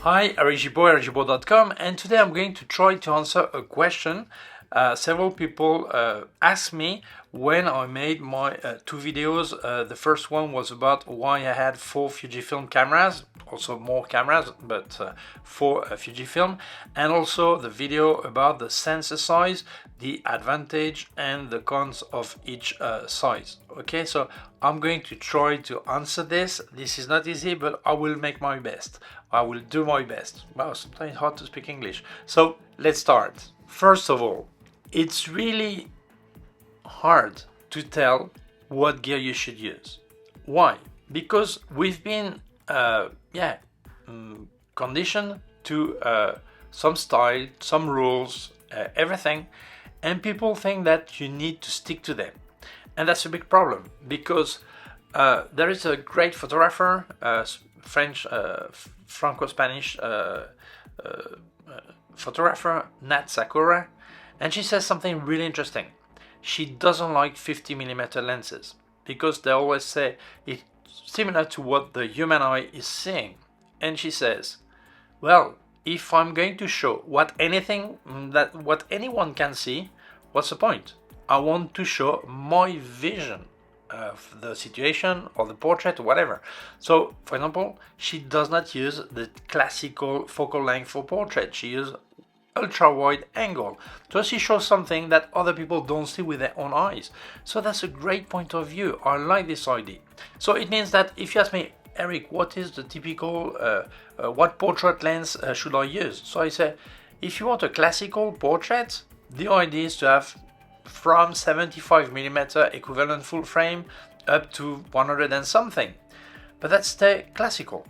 Hi, I'm Gibaud, Gibaud.com, and today I'm going to try to answer a question. Several people asked me when I made my two videos. The first one was about why I had 4 Fujifilm cameras, also more cameras, but 4 Fujifilm, and also the video about the sensor size, the advantage and the cons of each size. Okay, so I'm going to try to answer this. This is not easy, but I will make my best. I will do my best. Wow, sometimes it's hard to speak English. So let's start. First of all, it's really hard to tell what gear you should use. Why? Because we've been conditioned to some style, some rules, everything, and people think that you need to stick to them. And that's a big problem because there is a great photographer, French, Franco-Spanish photographer, Nat Sakura, and she says something really interesting. She doesn't like 50mm lenses because they always say it's similar to what the human eye is seeing. And she says, well, if I'm going to show what anyone can see, what's the point? I want to show my vision of the situation or the portrait or whatever. So, for example, she does not use the classical focal length for portrait. She uses ultra wide angle. So she shows something that other people don't see with their own eyes. So that's a great point of view. I like this idea. So it means that if you ask me, Eric, what is the typical, what portrait lens should I use? So I say, if you want a classical portrait, the idea is to have from 75mm equivalent full frame up to 100 and something. But that's the classical.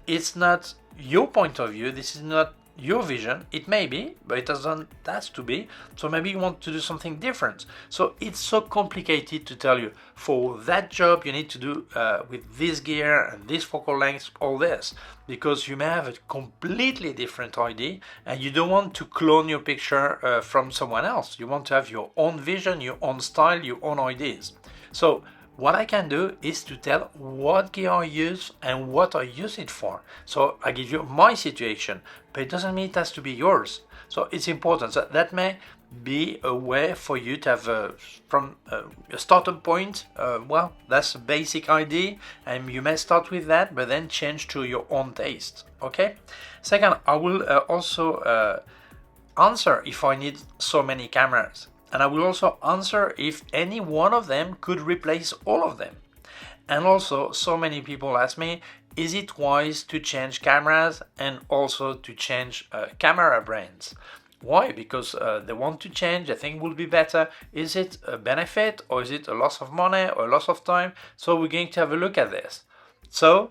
It's not your point of view. This is not your vision. It may be, but it doesn't have to be. So maybe you want to do something different. So it's so complicated to tell you for that job you need to do with this gear and this focal length, all this, because you may have a completely different idea and you don't want to clone your picture from someone else. You want to have your own vision, your own style, your own ideas. So what I can do is to tell what gear I use and what I use it for. So I give you my situation, but it doesn't mean it has to be yours. So it's important. So that may be a way for you to have from a starting point. Well, that's a basic idea, and you may start with that, but then change to your own taste. Okay. Second, I will also answer if I need so many cameras. And I will also answer if any one of them could replace all of them. And also, so many people ask me, is it wise to change cameras and also to change camera brands? Why? Because they want to change, they think it will be better. Is it a benefit or is it a loss of money or a loss of time? So we're going to have a look at this. So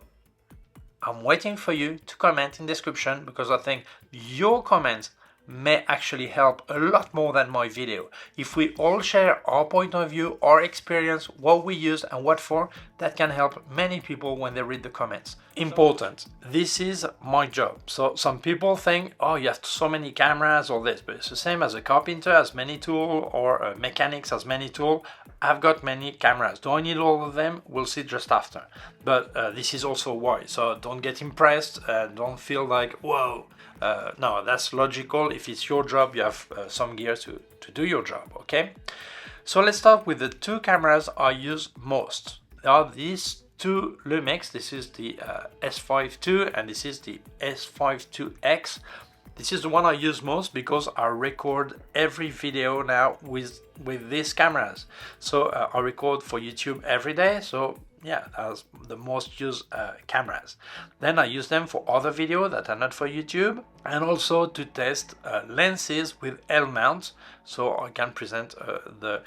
I'm waiting for you to comment in the description because I think your comments may actually help a lot more than my video. If we all share our point of view, our experience, what we use and what for, that can help many people when they read the comments. Important, this is my job. So some people think, oh, you have so many cameras or this, but it's the same as a carpenter has many tools or mechanics has many tools. I've got many cameras. Do I need all of them? We'll see just after. But this is also why. So don't get impressed. Don't feel like, whoa. No, that's logical. If it's your job, you have some gear to do your job, okay? So let's start with the 2 cameras I use most. There are these 2 Lumix. This is the S5 II and this is the S5 IIX. This is the one I use most because I record every video now with these cameras. So I record for YouTube every day. So yeah, that's the most used cameras. Then I use them for other videos that are not for YouTube and also to test lenses with L mounts, so I can present the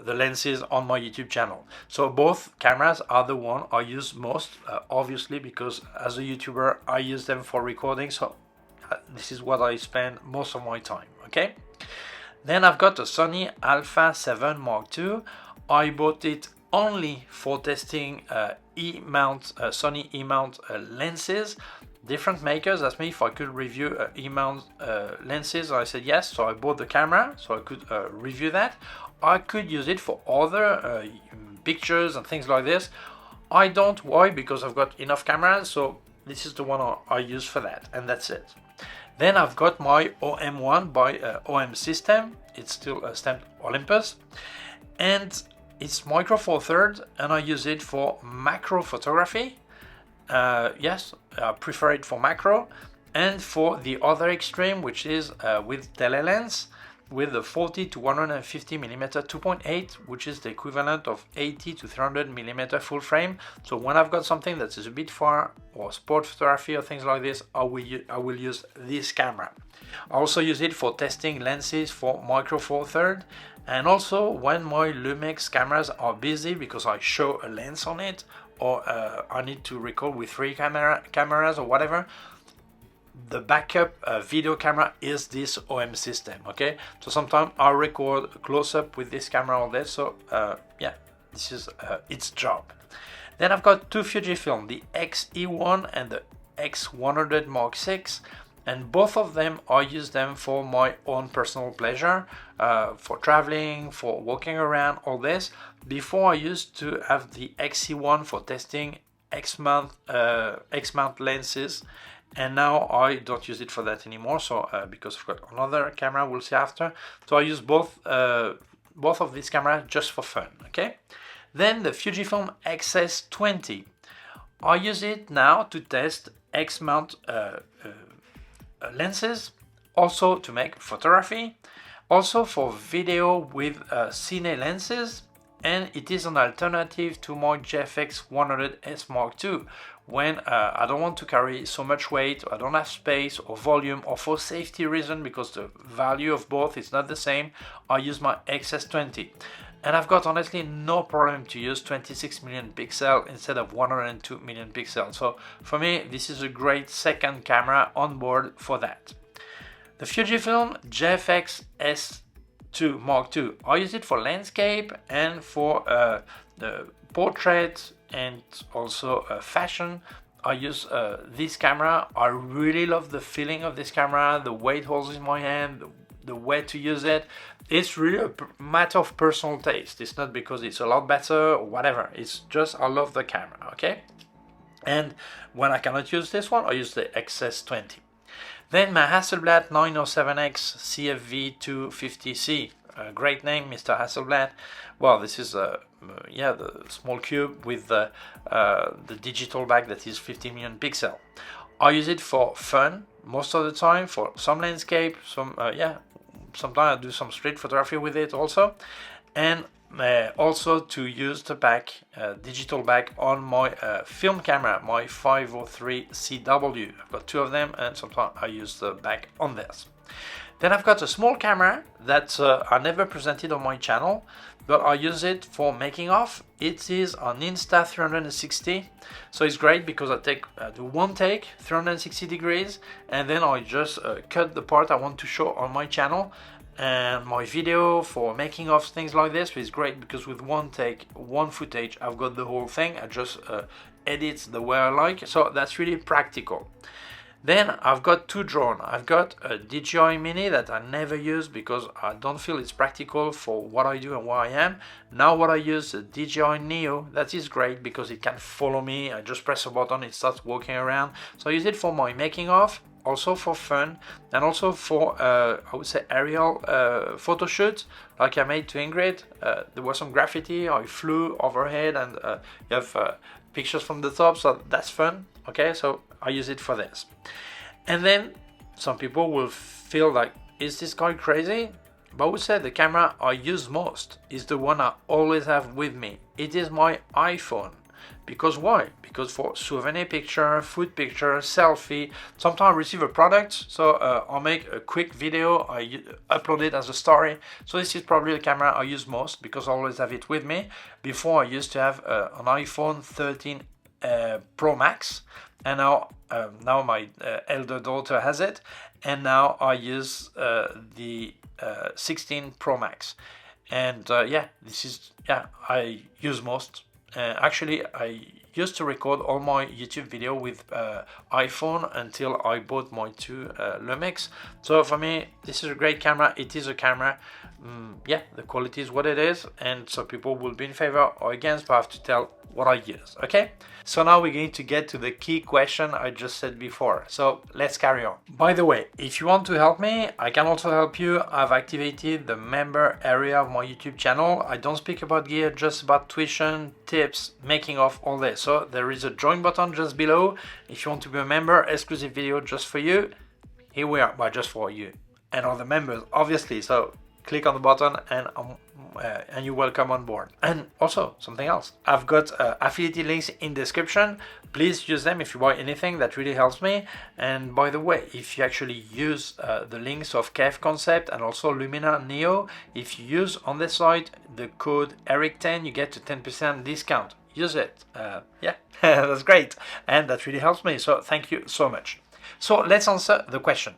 lenses on my YouTube channel. So both cameras are the one I use most, obviously, because as a YouTuber I use them for recording. So this is what I spend most of my time. Okay. Then I've got a Sony Alpha 7 Mark II. I bought it only for testing Sony E-mount lenses. Different makers asked me if I could review E-mount lenses. I said yes, so I bought the camera so I could review that. I could use it for other pictures and things like this. I don't. Why? Because I've got enough cameras, so this is the one I use for that, and that's it. Then I've got my OM1 by OM System. It's still stamped Olympus, and it's micro four thirds, and I use it for macro photography. Yes, I prefer it for macro, and for the other extreme, which is with telelens, with the 40 to 150 millimeter 2.8, which is the equivalent of 80 to 300 millimeter full frame. So when I've got something that is a bit far, or sport photography or things like this, I will use this camera. I also use it for testing lenses for micro four thirds, and also when my Lumix cameras are busy because I show a lens on it, or I need to record with three cameras or whatever, the backup video camera is this OM System. Okay, so sometimes I record close up with this camera all day, so yeah, this is its job. Then I've got two Fujifilm, the X-E1 and the X100 Mark VI, and both of them I use them for my own personal pleasure, for traveling, for walking around, all this. Before, I used to have the X-E1 for testing X-mount lenses, and now I don't use it for that anymore, so because I've got another camera we'll see after. So I use both of these cameras just for fun. Okay, then the Fujifilm XS20, I use it now to test X-mount lenses, also to make photography, also for video with cine lenses, and it is an alternative to my GFX 100S Mark II. When I don't want to carry so much weight, I don't have space or volume, or for safety reason, because the value of both is not the same, I use my XS20. And I've got honestly no problem to use 26 million pixel instead of 102 million pixels. So for me, this is a great second camera on board for that. The Fujifilm GFX S2 Mark II, I use it for landscape and for the portrait, and also fashion. I use this camera. I really love the feeling of this camera, the way it holds in my hand, the way to use it. It's really a matter of personal taste. It's not because it's a lot better or whatever. It's just I love the camera, okay? And when I cannot use this one, I use the XS20. Then my Hasselblad 907X CFV 250C. Great name, Mr. Hasselblad. Well, this is yeah, the small cube with the digital back that is 15 million pixel. I use it for fun most of the time, for some landscape, some yeah, sometimes I do some street photography with it also, and also to use the back, digital back on my film camera, my 503 CW. I've got two of them, and sometimes I use the back on this. Then I've got a small camera that I never presented on my channel, but I use it for making off. It is an Insta360, so it's great because I do one take, 360 degrees, and then I just cut the part I want to show on my channel. And my video for making of things like this is great because with one take, one footage, I've got the whole thing. I just edit the way I like, so that's really practical. Then I've got two drones. I've got a DJI Mini that I never use because I don't feel it's practical for what I do and where I am. Now what I use, the DJI Neo, that is great because it can follow me. I just press a button, it starts walking around. So I use it for my making of, also for fun, and also for, I would say, aerial photo shoots, like I made to Ingrid. There was some graffiti, I flew overhead, and you have pictures from the top, so that's fun. Okay, so I use it for this. And then some people will feel like, is this guy crazy? But I would say the camera I use most is the one I always have with me. It is my iPhone. Because why? Because for souvenir picture, food picture, selfie, sometimes I receive a product, so I'll make a quick video, I upload it as a story. So this is probably the camera I use most because I always have it with me. Before I used to have an iPhone 13 Pro Max, and now my elder daughter has it, and now I use the 16 Pro Max, and yeah, this is, yeah, I use most. Actually, I used to record all my YouTube video with iPhone until I bought my two Lumix. So for me, this is a great camera. It is a camera. Yeah, the quality is what it is, and so people will be in favor or against, but I have to tell what I use, okay? So now we're going to get to the key question I just said before. So let's carry on. By the way, if you want to help me, I can also help you. I've activated the member area of my YouTube channel. I don't speak about gear, just about tuition, tips, making of, all this. So there is a join button just below. If you want to be a member, exclusive video just for you. Here we are, but just for you and other members, obviously. So click on the button and you're welcome on board. And also something else, I've got affiliate links in description. Please use them if you buy anything. That really helps me. And by the way, if you actually use the links of K&F Concept and also Lumina Neo, if you use on this site the code ERIC10, you get a 10% discount. Use it. Yeah, that's great, and that really helps me, so thank you so much. So let's answer the question.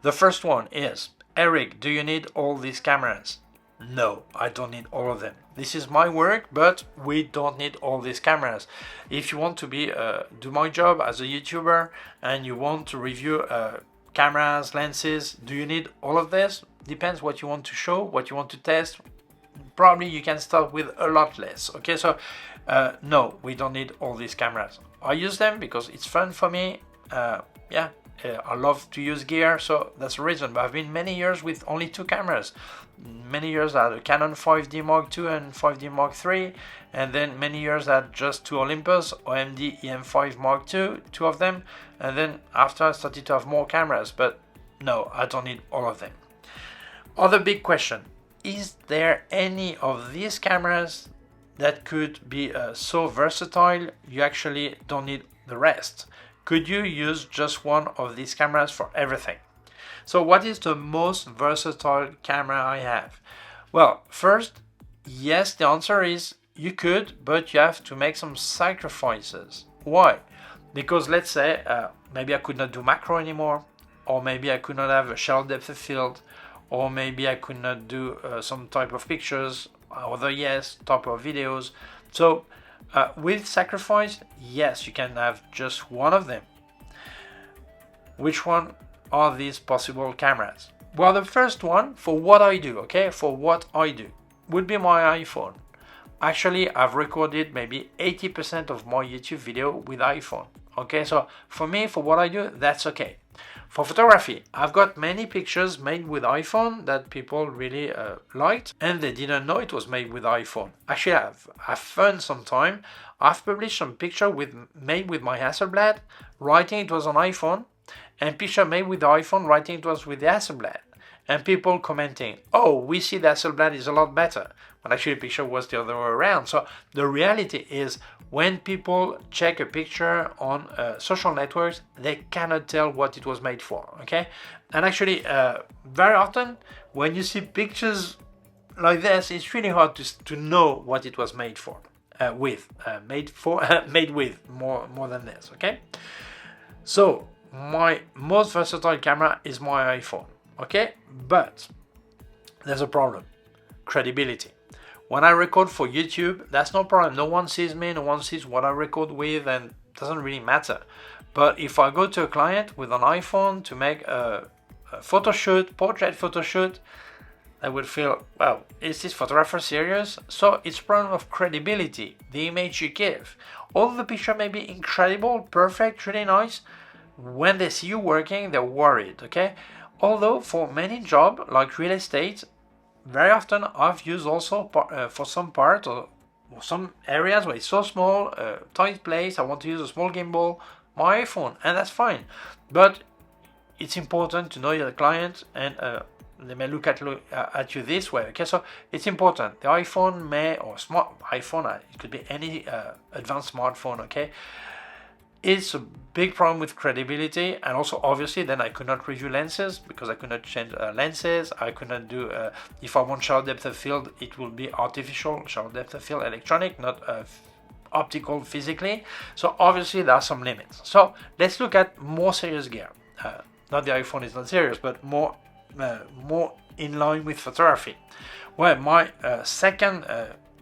The first one is, Eric, do you need all these cameras? No, I don't need all of them. This is my work, but we don't need all these cameras. If you want to do my job as a YouTuber and you want to review cameras, lenses, do you need all of this? Depends what you want to show, what you want to test. Probably you can start with a lot less. Okay, so no, we don't need all these cameras. I use them because it's fun for me. Yeah, I love to use gear, so that's the reason. But I've been many years with only 2 cameras. Many years I had a Canon 5D Mark II and 5D Mark III, and then many years I had just 2 Olympus, OMD EM5 Mark II, 2 of them, and then after I started to have more cameras, but no, I don't need all of them. Other big question, is there any of these cameras that could be so versatile you actually don't need the rest? Could you use just one of these cameras for everything? So what is the most versatile camera I have? Well, first, yes, the answer is you could, but you have to make some sacrifices. Why? Because let's say maybe I could not do macro anymore, or maybe I could not have a shallow depth of field, or maybe I could not do some type of pictures, other yes, type of videos. So with sacrifice, yes, you can have just one of them. Which one are these possible cameras? Well, the first one, for what I do, okay, for what I do, would be my iPhone. Actually, I've recorded maybe 80% of my YouTube video with iPhone. Okay, so for me, for what I do, that's okay. For photography, I've got many pictures made with iPhone that people really liked, and they didn't know it was made with iPhone. Actually, I've found some time. I've published some picture made with my Hasselblad, writing it was on iPhone, and picture made with the iPhone, writing it was with the Hasselblad, and people commenting, "Oh, we see the Hasselblad is a lot better," but actually the picture was the other way around. So the reality is, when people check a picture on social networks, they cannot tell what it was made for, okay? And actually, very often, when you see pictures like this, it's really hard to know what it was made for, made with, more than this, okay? So, my most versatile camera is my iPhone, okay? But there's a problem, credibility. When I record for YouTube, that's no problem. No one sees me, no one sees what I record with, and it doesn't really matter. But if I go to a client with an iPhone to make a photo shoot, portrait photo shoot, I would feel, well, is this photographer serious? So it's a problem of credibility, the image you give. Although the picture may be incredible, perfect, really nice, when they see you working, they're worried, okay? Although for many jobs, like real estate, very often I've used also for some part or some areas where it's so small, tight place, I want to use a small gimbal, my iPhone, and that's fine. But it's important to know your client, and they may look at you this way, okay? So it's important. The iPhone or smart iPhone, it could be any advanced smartphone, okay? It's a big problem with credibility, and also obviously then I could not review lenses because I could not change lenses. I could not do, if I want shallow depth of field, it will be artificial shallow depth of field, electronic, not optical physically. So obviously there are some limits. So let's look at more serious gear. Not the iPhone is not serious, but more in line with photography. Well, my second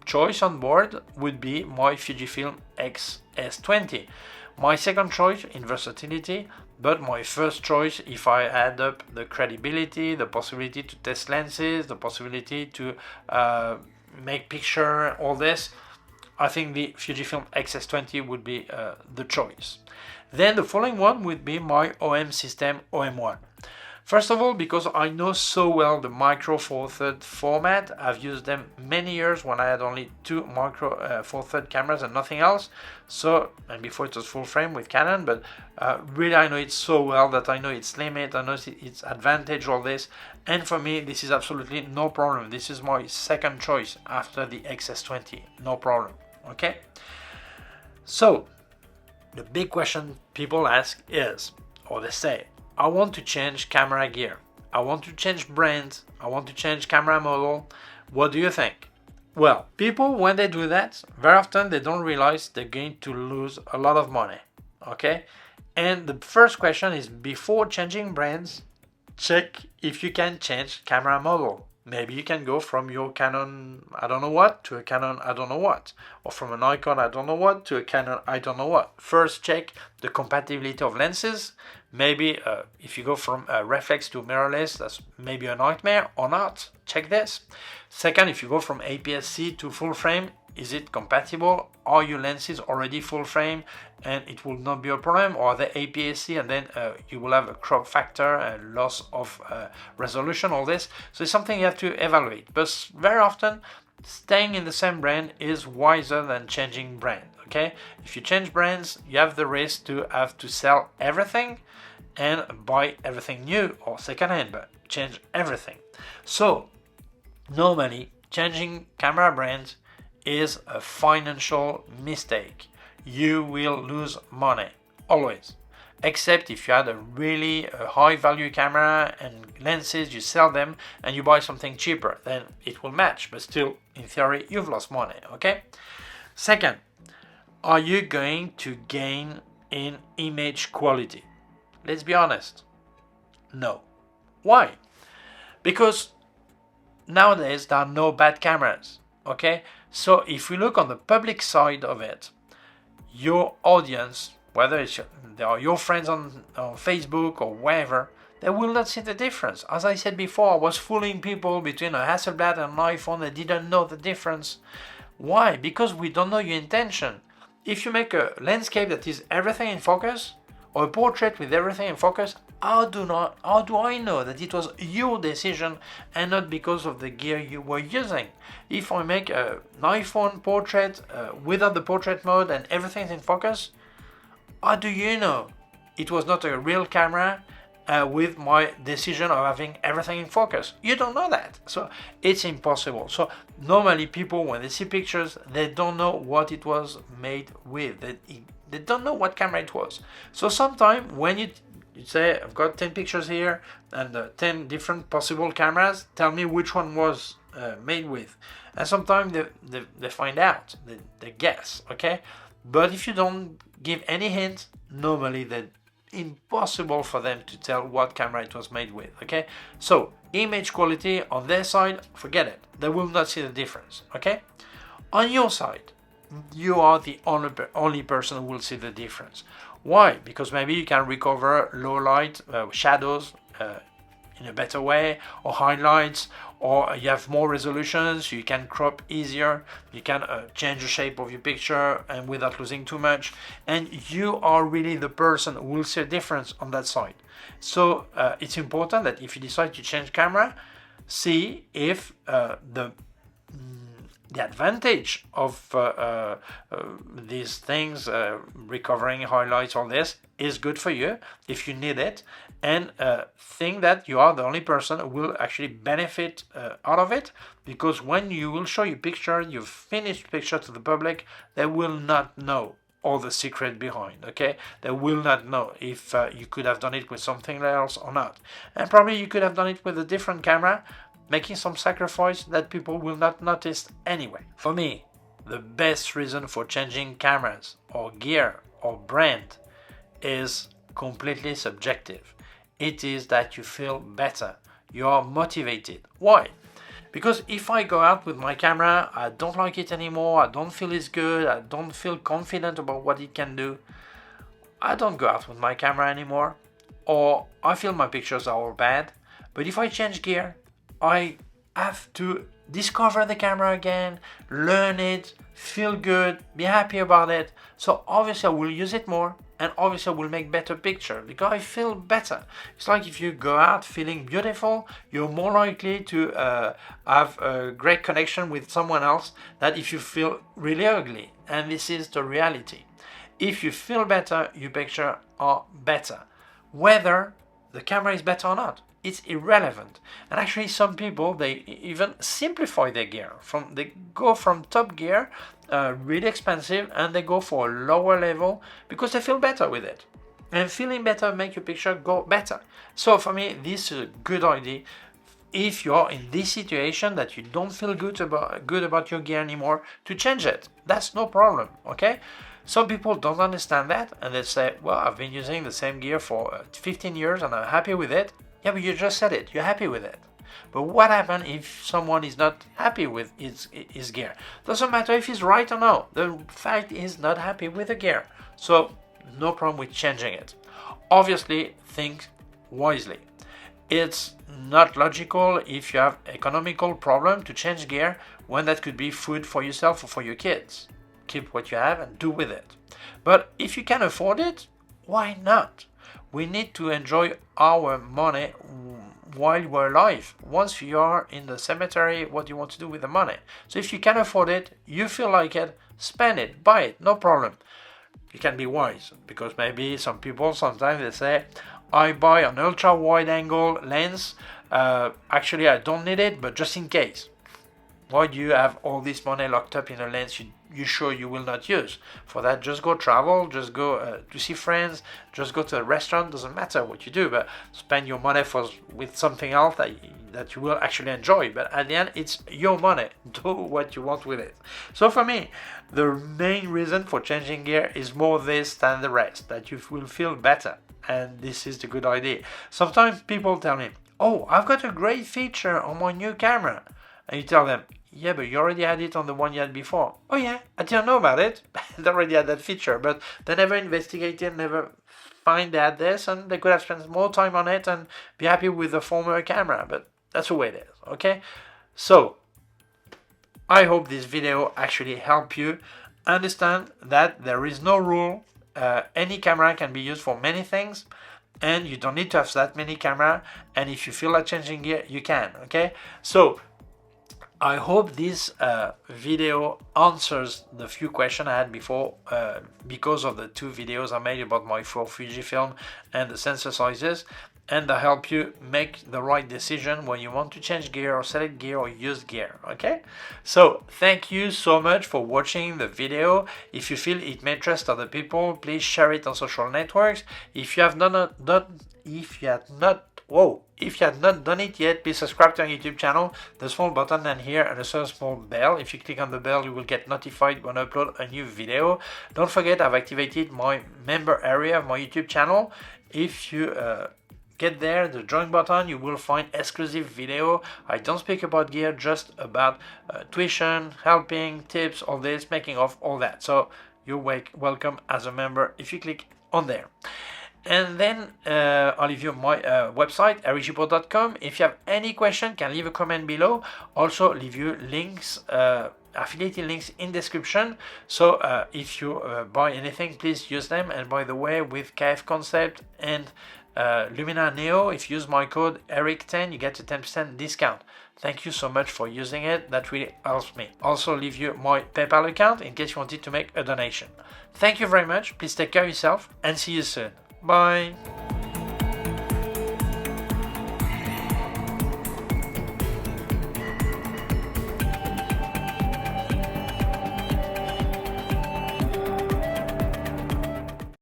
choice on board would be my Fujifilm X-S20. My second choice in versatility, but my first choice if I add up the credibility, the possibility to test lenses, the possibility to make picture, all this, I think the Fujifilm X-S20 would be the choice. Then the following one would be my OM system OM1. First of all, because I know so well the Micro Four Thirds format. I've used them many years when I had only two Micro Four Thirds cameras and nothing else. So, and before it was full frame with Canon, but really I know it so well that I know its limit, I know its advantage, all this. And for me, this is absolutely no problem. This is my second choice after the X-S20, no problem, okay? So, the big question people ask is, or they say, I want to change camera gear, I want to change brands, I want to change camera model. What do you think? Well, people, when they do that, very often they don't realize they're going to lose a lot of money, okay? And the first question is, before changing brands, check if you can change camera model. Maybe you can go from your Canon I don't know what to a Canon I don't know what, or from a Nikon I don't know what to a Canon I don't know what. First, check the compatibility of lenses. Maybe if you go from reflex to mirrorless, that's maybe a nightmare or not. Check this. Second, if you go from APS-C to full frame, is it compatible? Are your lenses already full frame and it will not be a problem? Or are they APS-C and then you will have a crop factor and loss of resolution, all this. So it's something you have to evaluate. But very often, staying in the same brand is wiser than changing brand, okay? If you change brands, you have the risk to have to sell everything and buy everything new or secondhand, but change everything. So normally, changing camera brands is a financial mistake. You will lose money, always. Except if you had a really high value camera and lenses, you sell them and you buy something cheaper, then it will match, but still, in theory, you've lost money, okay? Second, are you going to gain in image quality? Let's be honest, no. Why? Because nowadays there are no bad cameras, okay? So if we look on the public side of it, your audience, whether they are your friends on Facebook or wherever, they will not see the difference. As I said before, I was fooling people between a Hasselblad and an iPhone. They didn't know the difference. Why? Because we don't know your intention. If you make a landscape that is everything in focus, or a portrait with everything in focus, how do I know that it was your decision and not because of the gear you were using? If I make an iPhone portrait without the portrait mode and everything's in focus, how do you know it was not a real camera with my decision of having everything in focus? You don't know that, so it's impossible. So normally people, when they see pictures, they don't know what it was made with. They don't know what camera it was. So sometimes when you say, I've got 10 pictures here and 10 different possible cameras, tell me which one was made with. And sometimes they find out, they guess, okay? But if you don't give any hint, normally it's impossible for them to tell what camera it was made with, okay? So image quality on their side, forget it. They will not see the difference, okay? On your side, you are the only person who will see the difference. Why? Because maybe you can recover low light, shadows in a better way, or highlights, or you have more resolutions, you can crop easier, you can change the shape of your picture and without losing too much, and you are really the person who will see a difference on that side. So it's important that if you decide to change camera, see if the advantage of these things, recovering highlights, all this, is good for you if you need it, and think that you are the only person who will actually benefit out of it, because when you will show your picture, your finished picture to the public, they will not know all the secret behind, okay? They will not know if you could have done it with something else or not. And probably you could have done it with a different camera, making some sacrifice that people will not notice anyway. For me, the best reason for changing cameras or gear or brand is completely subjective. It is that you feel better, you are motivated. Why? Because if I go out with my camera, I don't like it anymore, I don't feel it's good, I don't feel confident about what it can do, I don't go out with my camera anymore, or I feel my pictures are all bad. But if I change gear, I have to discover the camera again, learn it, feel good, be happy about it. So obviously I will use it more, and obviously I will make better picture because I feel better. It's like if you go out feeling beautiful, you're more likely to have a great connection with someone else than if you feel really ugly. And this is the reality. If you feel better, your picture are better. Whether the camera is better or not, it's irrelevant. And actually some people, they even simplify their gear. They go from top gear, really expensive, and they go for a lower level because they feel better with it. And feeling better make your picture go better. So for me, this is a good idea. If you're in this situation that you don't feel good about your gear anymore, to change it. That's no problem, okay? Some people don't understand that and they say, well, I've been using the same gear for 15 years and I'm happy with it. Yeah, but you just said it, you're happy with it. But what happens if someone is not happy with his gear? Doesn't matter if he's right or no. The fact is not happy with the gear. So no problem with changing it. Obviously, think wisely. It's not logical if you have economical problem to change gear when that could be food for yourself or for your kids. Keep what you have and do with it. But if you can afford it, why not? We need to enjoy our money while we're alive. Once you are in the cemetery, what do you want to do with the money? So if you can afford it, you feel like it, spend it, buy it, no problem. You can be wise, because maybe some people sometimes they say, I buy an ultra wide angle lens, actually I don't need it, but just in case. Why do you have all this money locked up in a lens you sure you will not use? For that, just go travel, just go to see friends, just go to a restaurant, doesn't matter what you do, but spend your money with something else that you will actually enjoy. But at the end, it's your money. Do what you want with it. So for me, the main reason for changing gear is more this than the rest, that you will feel better. And this is the good idea. Sometimes people tell me, oh, I've got a great feature on my new camera. And you tell them, yeah, but you already had it on the one you had before. Oh yeah, I didn't know about it. They already had that feature, but they never investigated, never find they had this, and they could have spent more time on it and be happy with the former camera. But that's the way it is, okay? So, I hope this video actually helped you understand that there is no rule. Any camera can be used for many things, and you don't need to have that many camera. And if you feel like changing gear, you can, okay? So, I hope this video answers the few questions I had before because of the 2 videos I made about my Fujifilm and the sensor sizes, and I help you make the right decision when you want to change gear or select gear or use gear, okay? So thank you so much for watching the video. If you feel it may interest other people, please share it on social networks. If you have not done it yet, please subscribe to our YouTube channel. The small button and here and also a small bell. If you click on the bell, you will get notified when I upload a new video. Don't forget, I've activated my member area of my YouTube channel. If you get there, the join button, you will find exclusive video. I don't speak about gear, just about tuition, helping, tips, all this, making of, all that. So you're welcome as a member if you click on there. And then I'll leave you my website, ericgibaud.com. If you have any question, can leave a comment below. Also leave you links, affiliated links in description. So if you buy anything, please use them. And by the way, with K&F Concept and Lumina Neo, if you use my code ERIC10, you get a 10% discount. Thank you so much for using it. That really helps me. Also leave you my PayPal account in case you wanted to make a donation. Thank you very much. Please take care of yourself and see you soon. Bye.